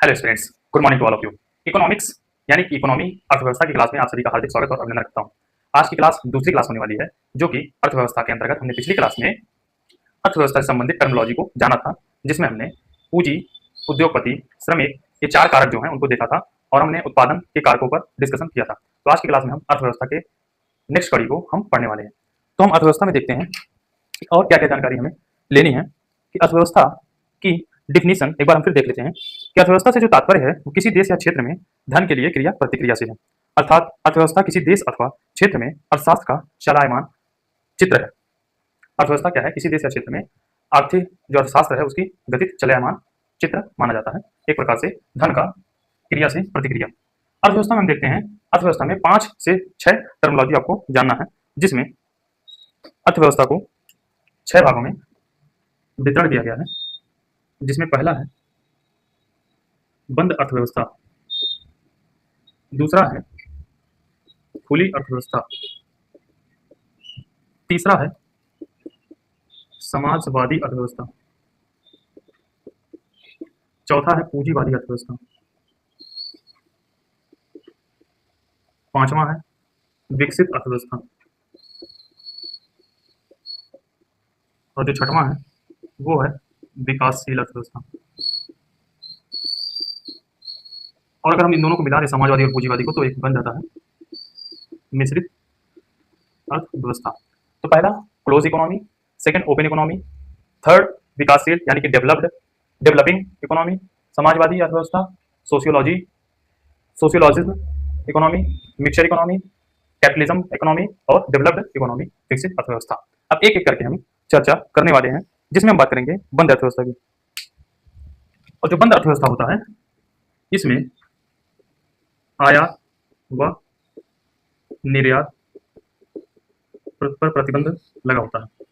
Hello students, good morning to all of you. Economics यानी कि economy अर्थव्यवस्था की क्लास में आप सभी का हार्दिक स्वागत और अभिनंदन करता हूँ। आज की क्लास दूसरी क्लास होने वाली है, जो कि अर्थव्यवस्था के अंतर्गत हमने पिछली क्लास में अर्थव्यवस्था से संबंधित टर्मिनोलॉजी को जाना था, जिसमें हमने पूंजी, उद्योगपति, श्रमिक ये चार कारक जो हैं उनको देखा था और हमने उत्पादन के कारकों पर डिस्कशन किया था। तो आज की क्लास में हम अर्थव्यवस्था के नेक्स्ट कड़ी को हम पढ़ने वाले हैं। तो हम अर्थव्यवस्था में देखते हैं और क्या क्या जानकारी हमें लेनी है कि अर्थव्यवस्था की डिफिनीशन एक बार हम फिर देख लेते हैं कि अर्थव्यवस्था से जो तात्पर्य है वो किसी देश या क्षेत्र में धन के लिए क्रिया प्रतिक्रिया से है। अर्थात अर्थव्यवस्था किसी देश अथवा क्षेत्र में अर्थशास्त्र का चलायमान चित्र है। अर्थव्यवस्था क्या है? किसी देश या क्षेत्र में आर्थिक जो अर्थशास्त्र है उसकी गतित चलायमान चित्र माना जाता है, एक प्रकार से धन का क्रिया से प्रतिक्रिया। अर्थव्यवस्था में हम देखते हैं, अर्थव्यवस्था में 5 से 6 टर्मिनोलॉजी आपको जानना है, जिसमें अर्थव्यवस्था को 6 भागों में वितरण किया गया है। जिसमें पहला है बंद अर्थव्यवस्था, दूसरा है खुली अर्थव्यवस्था, तीसरा है समाजवादी अर्थव्यवस्था, चौथा है पूंजीवादी अर्थव्यवस्था, पांचवा है विकसित अर्थव्यवस्था और जो छठवां है वो है विकासशील अर्थव्यवस्था। और अगर हम इन दोनों को मिला दें, समाजवादी और पूंजीवादी को, तो एक बन जाता है मिश्रित अर्थव्यवस्था। तो पहला close economy, second open economy, third विकासशील यानी कि डेवलपिंग इकोनॉमी, समाजवादी अर्थव्यवस्था, socialism economy, mixture economy, capitalism economy और डेवलप्ड इकोनॉमी विकसित अर्थव्यवस्था। अब एक एक करके हम चर्चा करने वाले हैं, जिसमें हम बात करेंगे बंद अर्थव्यवस्था की। और जो बंद अर्थव्यवस्था होता है, इसमें आयात व निर्यात पर प्रतिबंध लगा होता है।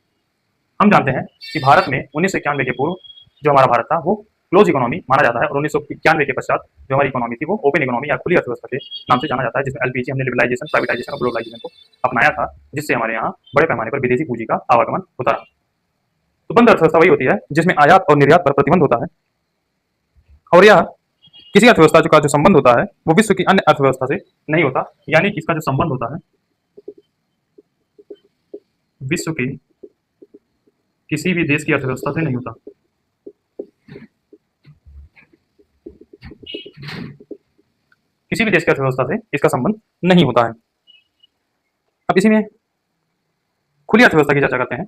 हम जानते हैं कि भारत में 1991 के पूर्व जो हमारा भारत था वो क्लोज इकोनॉमी माना जाता है, और 1991 के पश्चात जो हमारी इकोनॉमी थी वो ओपन इकोनॉमी या खुली अर्थव्यवस्था के नाम से जाना जाता है, जिसमें एलपीजी हमने लिबरलाइजेशन, प्राइवेटाइजेशन और ग्लोबलाइजेशन को अपनाया था, जिससे हमारे यहाँ बड़े पैमाने पर विदेशी पूंजी का आवागमन होता रहा। तो बंद अर्थव्यवस्था वही होती है जिसमें आयात और निर्यात पर प्रतिबंध होता है, और यह किसी अर्थव्यवस्था का जो संबंध होता है वो विश्व की अन्य अर्थव्यवस्था से नहीं होता, यानी कि इसका जो संबंध होता है विश्व की किसी भी देश की अर्थव्यवस्था से नहीं होता। किसी भी देश की अर्थव्यवस्था से इसका संबंध नहीं होता है। अब इसी में खुली अर्थव्यवस्था की चर्चा करते हैं।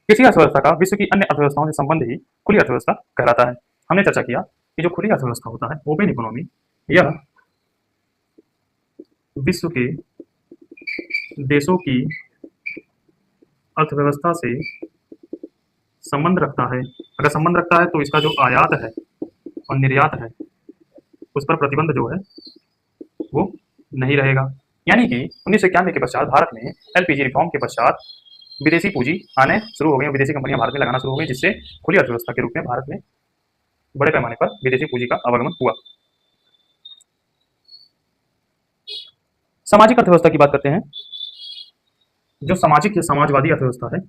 किसी अर्थव्यवस्था का विश्व की अन्य अर्थव्यवस्थाओं से संबंध ही खुली अर्थव्यवस्था कहलाता है। हमने चर्चा किया कि जो खुली अर्थव्यवस्था होता है ओपन इकोनॉमी, यह विश्व के देशों की अर्थव्यवस्था से संबंध रखता है। अगर संबंध रखता है तो इसका जो आयात है और निर्यात है उस पर प्रतिबंध जो है वो नहीं रहेगा। यानी कि 1991 के पश्चात भारत में एलपीजी रिफॉर्म के पश्चात विदेशी पूंजी आने शुरू हो गई, विदेशी कंपनियां भारत में लगाना शुरू हो गई, जिससे खुली अर्थव्यवस्था के रूप में भारत में बड़े पैमाने पर विदेशी पूंजी का आवागमन हुआ। सामाजिक अर्थव्यवस्था की बात करते हैं। जो सामाजिक या समाजवादी अर्थव्यवस्था है,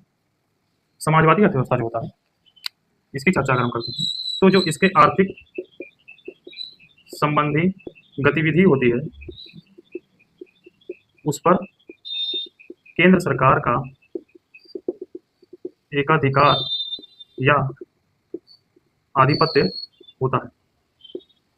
समाजवादी अर्थव्यवस्था जो होता है इसकी चर्चा अगर हम करते हैं तो जो इसके आर्थिक संबंधी गतिविधि होती है उस पर केंद्र सरकार का एकाधिकार या आधिपत्य होता है।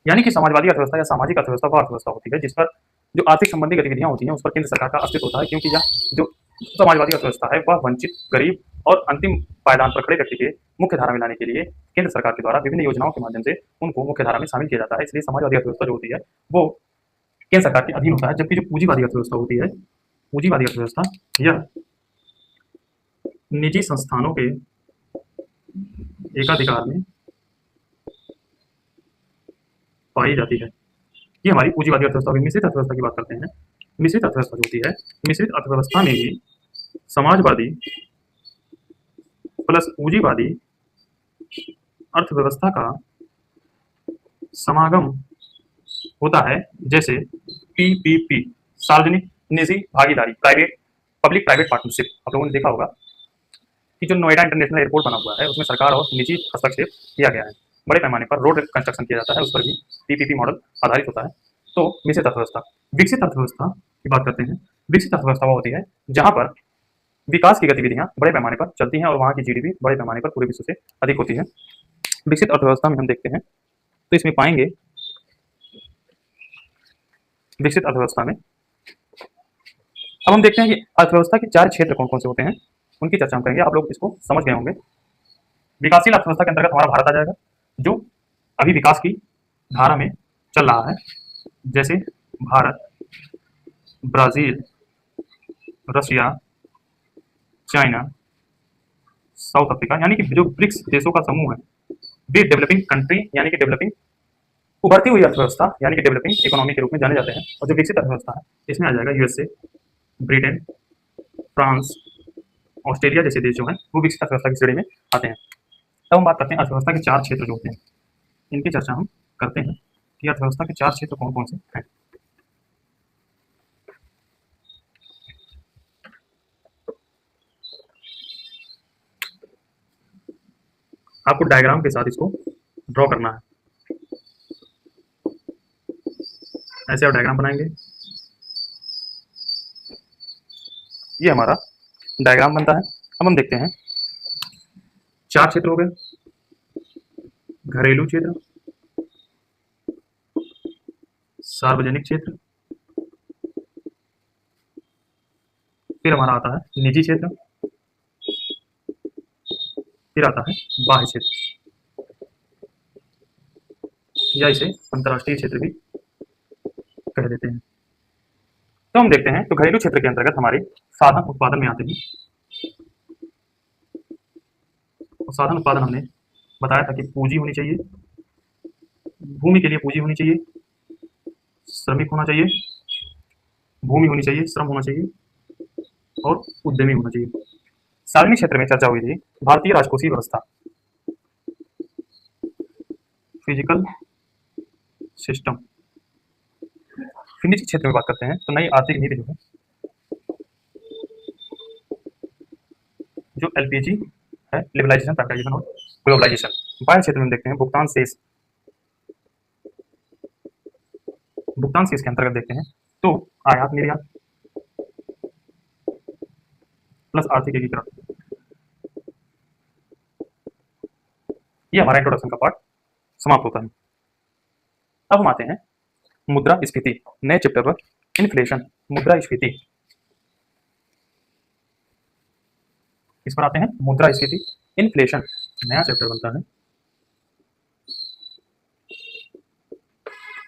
यानी कि समाजवादी अर्थव्यवस्था या सामाजिक अर्थव्यवस्था वह अर्थव्यवस्था होती है जिस पर जो आर्थिक संबंधी गतिविधियां होती हैं उस पर केंद्र सरकार का अस्तित्व होता है, क्योंकि यह जो समाजवादी अर्थव्यवस्था है वह वंचित, गरीब और अंतिम पायदान पर खड़े व्यक्ति के मुख्य धारा में लाने के लिए केंद्र सरकार के द्वारा विभिन्न योजनाओं के माध्यम से उनको मुख्य धारा में शामिल किया जाता है। इसलिए समाजवादी अर्थव्यवस्था जो होती है वो केंद्र सरकार के अधीन होता है, जबकि जो पूंजीवादी अर्थव्यवस्था होती है, पूंजीवादी अर्थव्यवस्था यह निजी संस्थानों के एकाधिकार में पाई जाती है। ये हमारी पूंजीवादी अर्थव्यवस्था। मिश्रित अर्थव्यवस्था की बात करते हैं। मिश्रित अर्थव्यवस्था जो होती है, मिश्रित अर्थव्यवस्था में भी समाजवादी प्लस पूंजीवादी अर्थव्यवस्था का समागम होता है, जैसे पीपीपी, सार्वजनिक निजी भागीदारी, पब्लिक प्राइवेट पार्टनरशिप। आप लोगों ने देखा होगा कि जो नोएडा इंटरनेशनल एयरपोर्ट बना हुआ है उसमें सरकार और निजी हस्तक्षेप किया गया है। बड़े पैमाने पर रोड कंस्ट्रक्शन किया जाता है, उस पर भी पीपीपी मॉडल आधारित होता है। तो विकसित अर्थव्यवस्था की बात करते हैं। विकसित अर्थव्यवस्था वो होती है जहाँ पर विकास की गतिविधियां बड़े पैमाने पर चलती हैं और वहाँ की जीडीपी बड़े पैमाने पर पूरे विश्व से अधिक होती है। विकसित अर्थव्यवस्था में हम देखते हैं तो इसमें पाएंगे, विकसित अर्थव्यवस्था में अब हम देखते हैं कि अर्थव्यवस्था के 4 क्षेत्र कौन कौन से होते हैं, उनकी चर्चा हम करेंगे। आप लोग इसको समझ गए होंगे। विकासशील अर्थव्यवस्था के अंतर्गत हमारा भारत आ जाएगा, जो अभी विकास की धारा में चल रहा है, जैसे Bharat, Brazil, Russia, China, south Africa, यानी कि जो ब्रिक्स देशों का समूह है, वे डेवलपिंग कंट्री यानी कि डेवलपिंग उभरती हुई अर्थव्यवस्था यानी कि डेवलपिंग इकोनॉमी के रूप में जाने जाते हैं। और जो विकसित अर्थव्यवस्था है इसमें आ जाएगा यूएसए, ब्रिटेन, फ्रांस, ऑस्ट्रेलिया जैसे देश जो हैं वो विकसित अर्थव्यवस्था की श्रेणी में आते हैं। तब हम बात करते हैं अर्थव्यवस्था के 4 क्षेत्र जो होते हैं, इनकी चर्चा हम करते हैं कि अर्थव्यवस्था के 4 क्षेत्र कौन कौन से हैं। आपको डायग्राम के साथ इसको ड्रॉ करना है। ऐसे आप डायग्राम बनाएंगे, ये हमारा डायग्राम बनता है। अब हम देखते हैं 4 क्षेत्र हो गए, घरेलू क्षेत्र, सार्वजनिक क्षेत्र, फिर हमारा आता है निजी क्षेत्र, फिर आता है बाह्य क्षेत्र, या इसे अंतर्राष्ट्रीय क्षेत्र भी कह देते हैं। तो हम देखते हैं तो घरेलू क्षेत्र के अंतर्गत हमारे साधन उत्पादन में आते हैं। तो साधन उत्पादन हमने बताया था कि पूंजी होनी चाहिए, भूमि के लिए पूंजी होनी चाहिए, श्रमिक होना चाहिए, भूमि होनी चाहिए, श्रम होना चाहिए और उद्यमी होना चाहिए। सार्वजनिक क्षेत्र में चर्चा हुई थी भारतीय राजकोषीय व्यवस्था, फिजिकल सिस्टम। फिर निजी क्षेत्र में बात करते हैं तो नई आर्थिक नीति जो है, जो एलपीजी है, लिबरलाइजेशन, प्राइवेटाइजेशन और ग्लोबलाइजेशन। बाह्य क्षेत्र में देखते हैं भुगतान शेष के अंतर्गत देखते हैं तो आयात निर्यात प्लस आर्थिक एकीकरण। ये हमारा इंट्रोडक्शन का पार्ट समाप्त होता है। अब हम आते हैं मुद्रास्फीति, नए चैप्टर पर, इन्फ्लेशन, मुद्रास्फीति। इस पर आते हैं मुद्रास्फीति, इन्फ्लेशन, नया चैप्टर बनता है।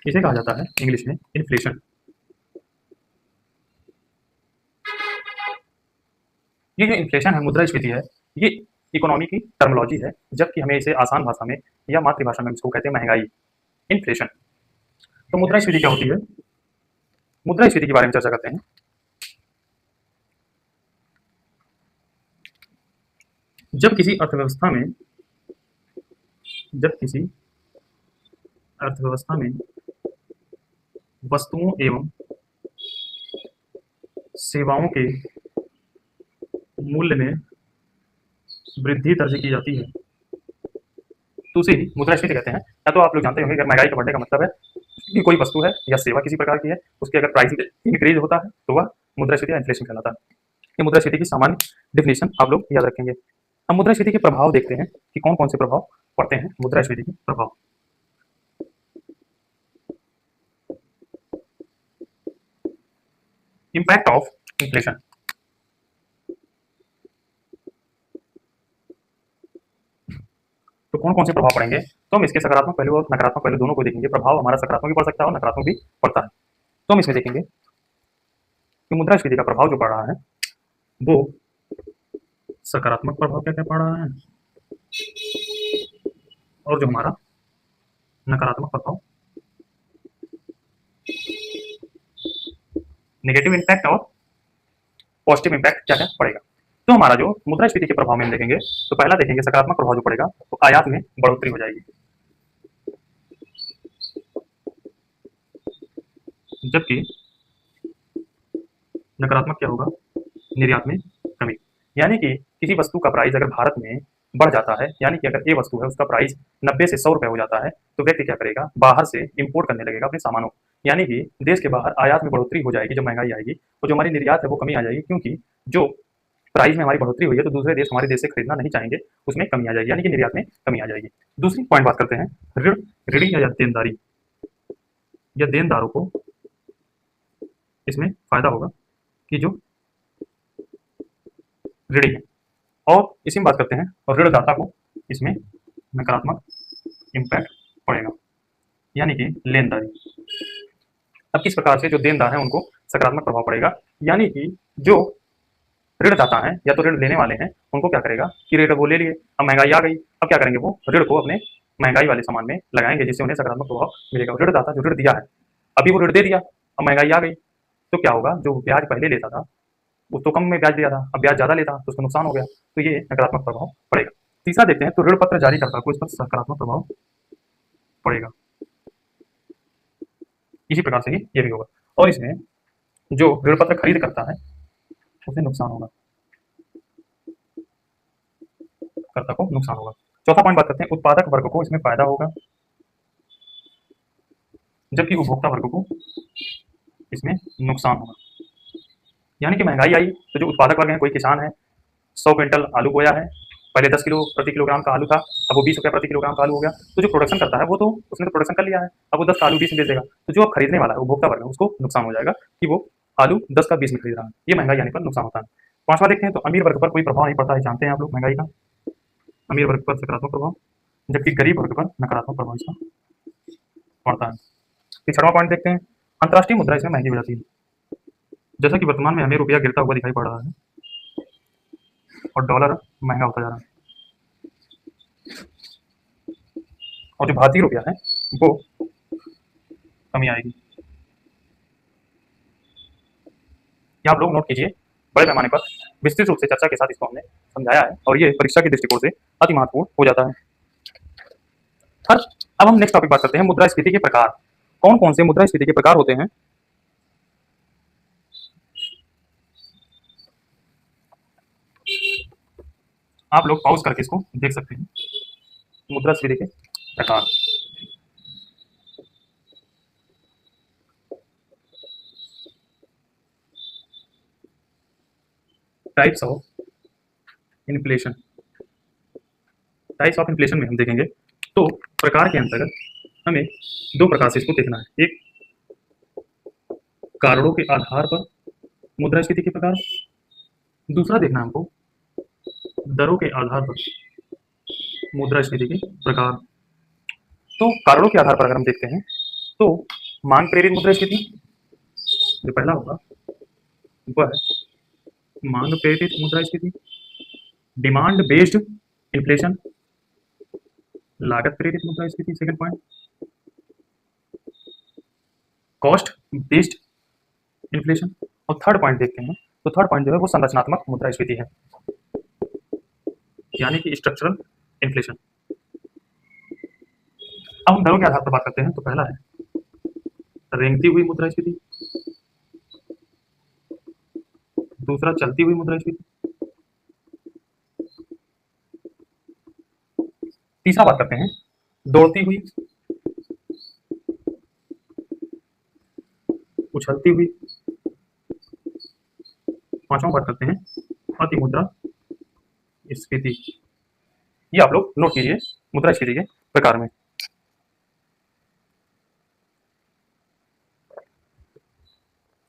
इसे कहा जाता है इंग्लिश में इन्फ्लेशन। ये जो इन्फ्लेशन है, मुद्रास्फीति है, ये इकोनॉमी की टर्मिनोलॉजी है, जबकि हमें इसे आसान भाषा में या मातृभाषा में इसको कहते हैं महंगाई, इन्फ्लेशन। तो मुद्रास्फीति क्या होती है, मुद्रास्फीति के बारे में चर्चा करते हैं। जब किसी अर्थव्यवस्था में वस्तुओं एवं सेवाओं के मूल्य में वृद्धि दर्ज की जाती है तो उसे ही मुद्रास्फीति कहते हैं। या तो आप लोग जानते होंगे कि महंगाई का बढ़ने का मतलब है कि कोई वस्तु है या सेवा किसी प्रकार की है, उसकी अगर प्राइस इंक्रीज होता है तो वह मुद्रास्फीति या इन्फ्लेशन कहलाता है। ये मुद्रास्फीति की सामान्य डिफिनेशन आप लोग याद रखेंगे। अब मुद्रास्फीति के प्रभाव देखते हैं कि कौन कौन से प्रभाव पड़ते हैं मुद्रास्फीति के प्रभाव। Impact of inflation. तो कौन कौन से प्रभाव पड़ेंगे, तो हम इसके सकारात्मक पहलू और नकारात्मक पहलू दोनों को देखेंगे। प्रभाव हमारा सकारात्मक भी पड़ सकता है और नकारात्मक भी पड़ता है। तो हम इसमें देखेंगे कि मुद्रास्फीति का प्रभाव जो पड़ रहा है वो सकारात्मक प्रभाव क्या क्या पड़ रहा है, और जो हमारा नकारात्मक प्रभाव, नेगेटिव इम्पैक्ट और पॉजिटिव इम्पैक्ट क्या क्या पड़ेगा। तो हमारा जो मुद्रास्फीति के प्रभाव में देखेंगे तो पहला देखेंगे सकारात्मक प्रभाव जो पड़ेगा तो आयात में बढ़ोतरी हो जाएगी, जबकि नकारात्मक क्या होगा, निर्यात में कमी। यानी कि किसी वस्तु का प्राइस अगर भारत में बढ़ जाता है, यानी कि अगर ए वस्तु है उसका प्राइस 90 से 100 रुपये हो जाता है, तो व्यक्ति क्या करेगा, बाहर से इंपोर्ट करने लगेगा अपने सामानों को, यानी कि देश के बाहर आयात में बढ़ोतरी हो जाएगी, जब महंगाई आएगी तो जो हमारी निर्यात है वो कमी आ जाएगी, क्योंकि जो प्राइस में हमारी बढ़ोतरी हुई है तो दूसरे देश हमारे देश से खरीदना नहीं चाहेंगे, उसमें कमी आ जाएगी, यानी कि निर्यात में कमी आ जाएगी। दूसरी पॉइंट बात करते हैं ऋण, ऋणी या देनदारी या देनदारों को इसमें फायदा होगा कि जो ऋणी है, और इसी में बात करते हैं और ऋणदाता को इसमें नकारात्मक इम्पैक्ट पड़ेगा, यानी कि लेनदारी। अब किस प्रकार से जो देनदार हैं उनको सकारात्मक प्रभाव पड़ेगा, यानी कि जो ऋणदाता हैं या तो ऋण लेने वाले हैं उनको क्या करेगा कि ऋण वो ले लिए, अब महंगाई आ गई, अब क्या करेंगे, वो ऋण को अपने महंगाई वाले सामान में लगाएंगे, जिससे उन्हें सकारात्मक प्रभाव मिलेगा। ऋणदाता जो ऋण दिया है, अभी वो ऋण दे दिया, अब महंगाई आ गई, तो क्या होगा, जो ब्याज पहले लेता था वो तो कम में ब्याज दिया था, अब ब्याज ज्यादा लेता तो उसको नुकसान हो गया, तो ये नकारात्मक प्रभाव पड़ेगा। तीसरा देखते हैं तो ऋण पत्र जारीकर्ता को इस पर सकारात्मक प्रभाव पड़ेगा, इसी प्रकार से ही ये भी होगा, और इसमें जो ऋण पत्र खरीद करता है उसे नुकसान होगा, कर्ता को नुकसान होगा। चौथा पॉइंट बात करते हैं उत्पादक वर्ग को इसमें फायदा होगा, जबकि उपभोक्ता वर्ग को इसमें नुकसान होगा, यानी कि महंगाई आई तो जो उत्पादक वर्ग है, कोई किसान है 100 क्विंटल आलू बोया है, पहले 10 किलो प्रति किलोग्राम का आलू था, अब वो 20 रुपया प्रति किलोग्राम का आलू हो गया, तो जो प्रोडक्शन करता है वो तो उसने तो प्रोडक्शन कर लिया है, अब वो 10 का आलू 20 में बेच देगा, तो जो अब खरीदने वाला है उपभोक्ता वर्ग है उसको नुकसान हो जाएगा कि वो आलू 10 का 20 में खरीद रहा है, ये महंगाई आने पर नुकसान होता है। पांचवा देखते हैं तो अमीर वर्ग पर कोई प्रभाव नहीं पड़ता है, जानते हैं आप लोग महंगाई का, अमीर वर्ग पर सकारात्मक प्रभाव, जबकि गरीब वर्ग पर नकारात्मक प्रभाव इसका पड़ता है। फिर छठवां पॉइंट देखते हैं अंतर्राष्ट्रीय मुद्रा इसमें महंगी हो जाती है, जैसा कि वर्तमान में हमें रुपया गिरता हुआ दिखाई पड़ रहा है और डॉलर महंगा होता जा रहा है, और जो भारतीय रुपया है वो कमी आएगी। ये आप लोग नोट कीजिए, बड़े पैमाने पर विस्तृत रूप से चर्चा के साथ इसको हमने समझाया है, और ये परीक्षा के दृष्टिकोण से अति महत्वपूर्ण हो जाता है। अब हम नेक्स्ट टॉपिक बात करते हैं मुद्रास्फीति के प्रकार। कौन कौन से मुद्रास्फीति के प्रकार होते हैं? आप लोग पॉज करके इसको देख सकते हैं, मुद्रास्फीति के प्रकार। Types of inflation, types of inflation में हम देखेंगे तो प्रकार के अंतर्गत हमें दो प्रकार से इसको देखना है, एक कारणों के आधार पर मुद्रास्फीति के प्रकार, दूसरा देखना हमको दरों के आधार पर मुद्रास्फीति के प्रकार। तो कारणों के आधार पर अगर हम देखते हैं तो मांग प्रेरित मुद्रास्फीति जो पहला होगा वह है मांग प्रेरित मुद्रास्फीति, डिमांड बेस्ड इन्फ्लेशन, लागत प्रेरित मुद्रास्फीति second point, cost based inflation, और थर्ड पॉइंट देखते हैं तो थर्ड पॉइंट जो है वो संरचनात्मक मुद्रास्फीति है, यानी कि स्ट्रक्चरल इन्फ्लेशन। अब हम दरों के आधार पर बात करते हैं तो पहला है रेंगती हुई मुद्रास्फीति, दूसरा चलती हुई मुद्रास्फीति, तीसरा बात करते हैं दौड़ती हुई, उछलती हुई, पांचवा बात करते हैं अति मुद्रा स्फीति। ये आप लोग नोट कीजिए मुद्रास्फीति के प्रकार में।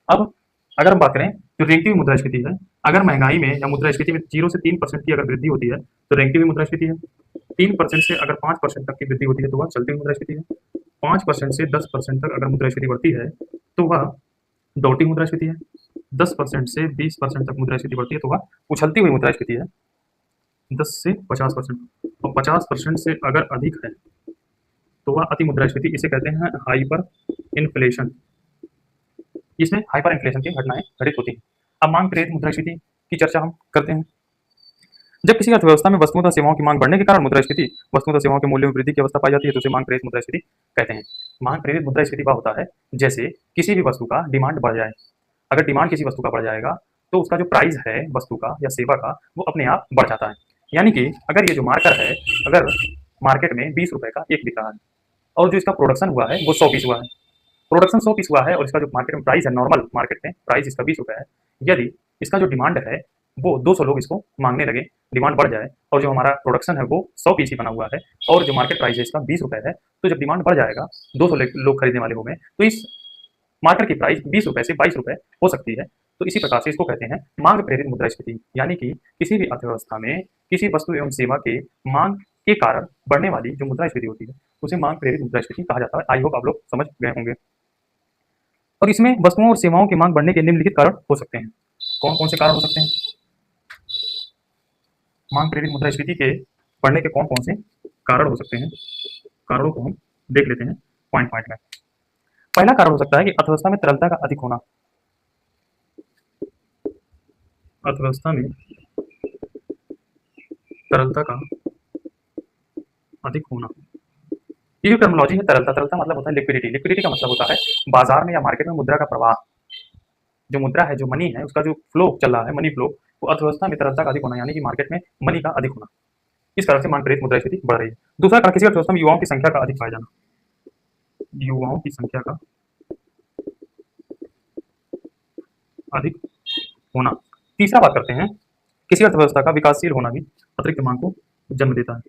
अब अगर हम बात करें जो रेंगती हुई मुद्रास्फीति है, अगर महंगाई में या मुद्रास्फीति में 0 से 3% की अगर वृद्धि होती है तो रेंगती हुई मुद्रास्फीति है, 3% से अगर 5% तक की वृद्धि होती है तो वह चलती हुई मुद्रास्फीति है, 5% से 10% तक अगर मुद्रास्फीति बढ़ती है तो वह दौड़ती मुद्रास्फीति है, 10% से 20% तक मुद्रास्फीति बढ़ती है तो वह उछलती हुई मुद्रास्फीति है, 10 से 50%, और 50% से अगर अधिक है तो वह अति मुद्रास्फीति, इसे कहते हैं हाइपर इन्फ्लेशन। इसमें हाइपर इन्फ्लेशन की घटनाएं घटित होती हैं। अब मांग प्रेरित मुद्रास्फीति की चर्चा हम करते हैं। जब किसी अर्थव्यवस्था में वस्तुओं तथा सेवाओं की मांग बढ़ने के कारण मुद्रास्फीति, वस्तुओं तथा सेवाओं के मूल्यों में वृद्धि की अवस्था पाई जाती है तो उसे मांग प्रेरित मुद्रास्फीति कहते हैं। मांग प्रेरित मुद्रास्फीति वह होता है जैसे किसी भी वस्तु का डिमांड बढ़ जाए, अगर डिमांड किसी वस्तु का बढ़ जाएगा तो उसका जो प्राइस है वस्तु का या सेवा का वो अपने आप बढ़ जाता है, यानी कि अगर ये जो मार्कर है, अगर मार्केट में 20 रुपए का एक बिक रहा है और जो इसका प्रोडक्शन हुआ है वो 100 पीस हुआ है, प्रोडक्शन 100 पीस हुआ है और इसका जो मार्केट में प्राइस है, नॉर्मल मार्केट में प्राइस इसका 20 रुपए है। यदि इसका जो डिमांड है वो 200 लोग इसको मांगने लगे, डिमांड बढ़ जाए और जो हमारा प्रोडक्शन है वो 100 पीस ही बना हुआ है और जो मार्केट प्राइस है इसका 20 रुपए है, तो जब डिमांड बढ़ जाएगा, 200 लोग खरीदने वाले होंगे, तो इस मार्केट की प्राइस 20 रुपए से 22 रुपए हो सकती है। तो इसी प्रकार से इसको कहते हैं मांग प्रेरित मुद्रास्फीति, यानी कि किसी भी अर्थव्यवस्था में किसी वस्तु एवं सेवा के मांग के कारण बढ़ने वाली जो मुद्रास्फीति होती है उसे मांग प्रेरित मुद्रास्फीति कहा जाता है। आई होप आप लोग समझ गए होंगे। और इसमें वस्तुओं और सेवाओं की मांग बढ़ने के निम्नलिखित कारण हो सकते हैं। कौन कौन से कारण हो सकते हैं? मांग प्रेरित मुद्रास्फीति के बढ़ने के कौन कौन से कारण हो सकते हैं? कारणों को हम देख लेते हैं पॉइंट पॉइंट में। पहला कारण हो सकता है कि अर्थव्यवस्था में तरलता का अधिक होना। अर्थव्यवस्था में तरलता का अधिक होना। ये जो टर्मिनोलॉजी है, तरलता, तरलता मतलब होता है लिक्विडिटी, लिक्विडिटी का मतलब होता है बाजार में या मार्केट में मुद्रा का प्रवाह। जो मुद्रा है, जो मनी है, उसका जो फ्लो चल रहा है, मनी फ्लो, वो अर्थव्यवस्था में तरलता का अधिक होना, यानी कि मार्केट में मनी का अधिक होना। इस कारण से मांग प्रेरित मुद्रास्फीति बढ़ रही है। दूसरा कारण किसी अर्थव्यवस्था में युवाओं की संख्या का अधिक पाया जाना। युवाओं की संख्या का अधिक होना। तीसरा बात करते हैं, किसी अर्थव्यवस्था का विकासशील होना भी अतिरिक्त मांग को जन्म देता है।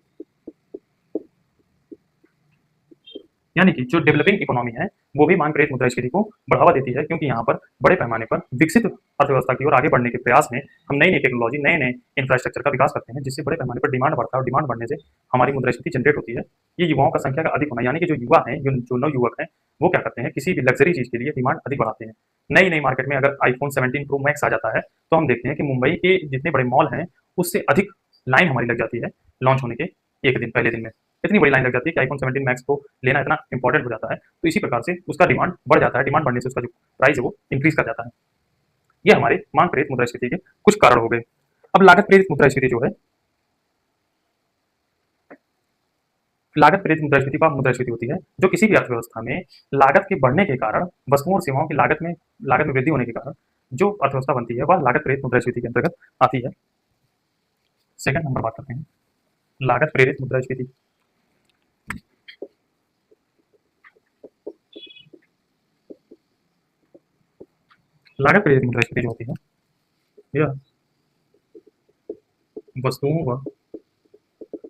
यानी कि जो डेवलपिंग इकोनॉमी है वो भी मांग प्रेरित मुद्रास्फीति को बढ़ावा देती है, क्योंकि यहाँ पर बड़े पैमाने पर विकसित अर्थव्यवस्था की ओर आगे बढ़ने के प्रयास में हम नई नई टेक्नोलॉजी, नए नए इंफ्रास्ट्रक्चर का विकास करते हैं, जिससे बड़े पैमाने पर डिमांड बढ़ता है और डिमांड बढ़ने से हमारी मुद्रास्फीति जनरेट होती है। ये युवाओं का संख्या का अधिक होना, यानी कि जो युवा हैं, जो नव युवक हैं, वो क्या करते हैं, किसी भी लग्जरी चीज के लिए डिमांड अधिक बढ़ाते हैं। नई नई मार्केट में अगर आईफोन 17 प्रो मैक्स आ जाता है तो हम देखते हैं कि मुंबई के जितने बड़े मॉल हैं उससे अधिक लाइन हमारी लग जाती है लॉन्च होने के एक दिन पहले दिन में। इतनी बड़ी लाइन लग जाती है कि आईफोन 17 मैक्स को लेना इतना इंपॉर्टेंट हो जाता है। तो इसी प्रकार से उसका डिमांड बढ़ जाता है, डिमांड बढ़ने से उसका जो प्राइस है वो इंक्रीज कर जाता है। ये हमारे मांग प्रेरित मुद्रास्फीति के कुछ कारण हो गए। अब लागत प्रेरित मुद्रास्फीति जो है, लागत प्रेरित मुद्रास्फीति वह मुद्रास्फीति होती है जो किसी भी अर्थव्यवस्था में लागत के बढ़ने के कारण, वस्तुओं और सेवाओं की लागत में वृद्धि होने के कारण जो अर्थव्यवस्था बनती है वह लागत प्रेरित मुद्रास्फीति के अंतर्गत आती है। सेकंड नंबर बात करते हैं लागत प्रेरित मुद्रास्फीति। लागत प्रेरित मुद्रास्फीति जो होती है यह वस्तुओं व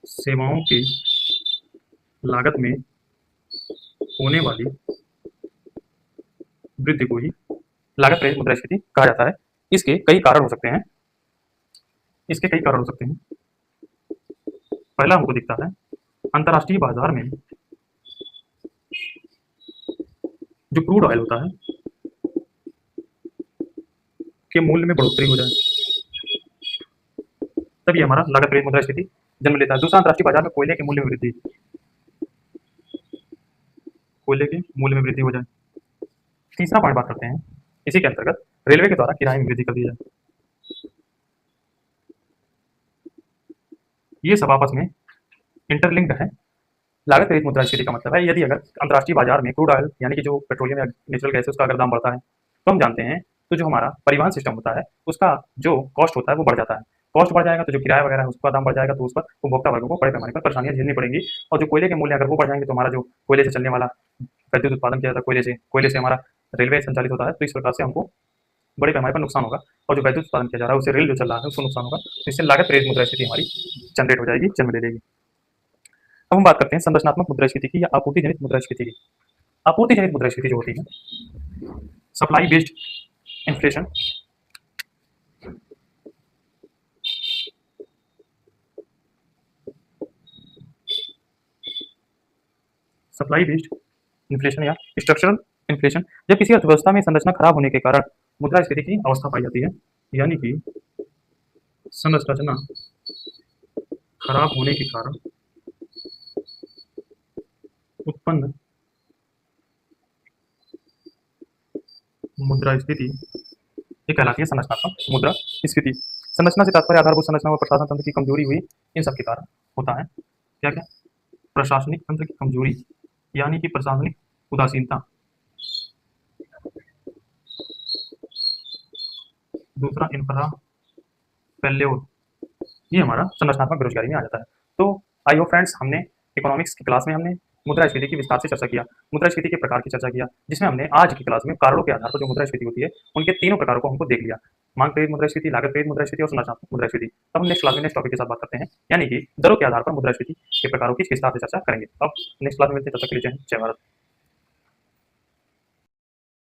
सेवाओं की लागत में होने वाली वृद्धि को ही लागत प्रेरित मुद्रास्फीति कहा जाता है। इसके कई कारण हो सकते हैं। पहला हमको दिखता है, अंतर्राष्ट्रीय बाजार में जो क्रूड ऑयल होता है के मूल्य में बढ़ोतरी हो जाए, तभी हमारा लागत प्रेरित मुद्रास्फीति जन्म लेता है। दूसरा, अंतर्राष्ट्रीय बाजार में कोयले के मूल्य में वृद्धि, कोयले के मूल्य में वृद्धि हो जाए। तीसरा पॉइंट बात करते हैं, इसी के अंतर्गत रेलवे के द्वारा किराए में वृद्धि कर दी जाए। ये सब आपस में इंटरलिंक्ड है। लागत प्रेरित मुद्रास्फीति का मतलब है, यदि अगर अंतर्राष्ट्रीय बाजार में क्रूड ऑयल यानी कि जो पेट्रोलियम या नेचुरल गैस है उसका अगर दाम बढ़ता है तो हम जानते हैं तो जो हमारा परिवहन सिस्टम होता है उसका जो कॉस्ट होता है वो बढ़ जाता है। कॉस्ट बढ़ जाएगा तो जो किराया वगैरह है उसका दाम बढ़ जाएगा, तो उस पर उपभोक्ता वर्गों को बड़े पैमाने पर परेशानियां झेलनी पड़ेंगी। और जो कोयले के मूल्य अगर वो बढ़ जाएंगे तो हमारा जो कोयले से चलने वाला विद्युत उत्पादन किया जाता है कोयले से हमारा रेलवे संचालित होता है, तो इस प्रकार से हमको बड़े पैमाने पर नुकसान होगा। और जो विद्युत उत्पादन किया जा रहा है उससे रेल जो चल रहा है उसको नुकसान होगा, तो इससे लागत प्रेरित मुद्रास्फीति हमारी जनरेट हो जाएगी, जन्म ले लेगी। अब हम बात करते हैं संरचनात्मक मुद्रास्फीति की या आपूर्ति जनित मुद्रास्फीति की। आपूर्ति जनित मुद्रास्फीति जो होती है, supply based inflation, supply based inflation या स्ट्रक्चरल इन्फ्लेशन, जब किसी अर्थव्यवस्था में संरचना खराब होने के कारण मुद्रास्फीति की अवस्था पाई जाती है, यानी कि संरचना खराब होने के कारण उत्पन्न मुद्रास्फीति ये कहलाती है संरचनात्मक मुद्रास्फीति। संरचना से तात्पर्य आधारभूत संरचना व प्रशासन तंत्र की कमजोरी हुई, इन सब के कारण होता है। क्या क्या? प्रशासनिक तंत्र की कमजोरी यानी कि प्रशासनिक उदासीनता। दूसरा, इंफ्रा फेल्योर ये हमारा संरचनात्मक बेरोजगारी में आ जाता है। तो आई होप फ्रेंड्स, हमने इकोनॉमिक्स की क्लास में हमने मुद्रास्फीति की विस्तार से चर्चा किया, मुद्रास्फीति के प्रकार की चर्चा किया, जिसमें हमने आज की क्लास में कारणों के आधार पर जो मुद्रास्फीति होती है, उनके तीनों प्रकारों को हमको देख लिया। मांग प्रेरित मुद्रास्फीति, लागत प्रेरित मुद्रास्फीति और संरचनात्मक मुद्रास्फीति। अब हम नेक्स्ट क्लास में नेक्स्ट टॉपिक के साथ बात करते हैं, यानी कि दरों के आधार पर मुद्रास्फीति के प्रकारों की विस्तार से चर्चा करेंगे। अब नेक्स्ट क्लास में मिलते हैं, तब तक के लिए जय हिंद, जय भारत।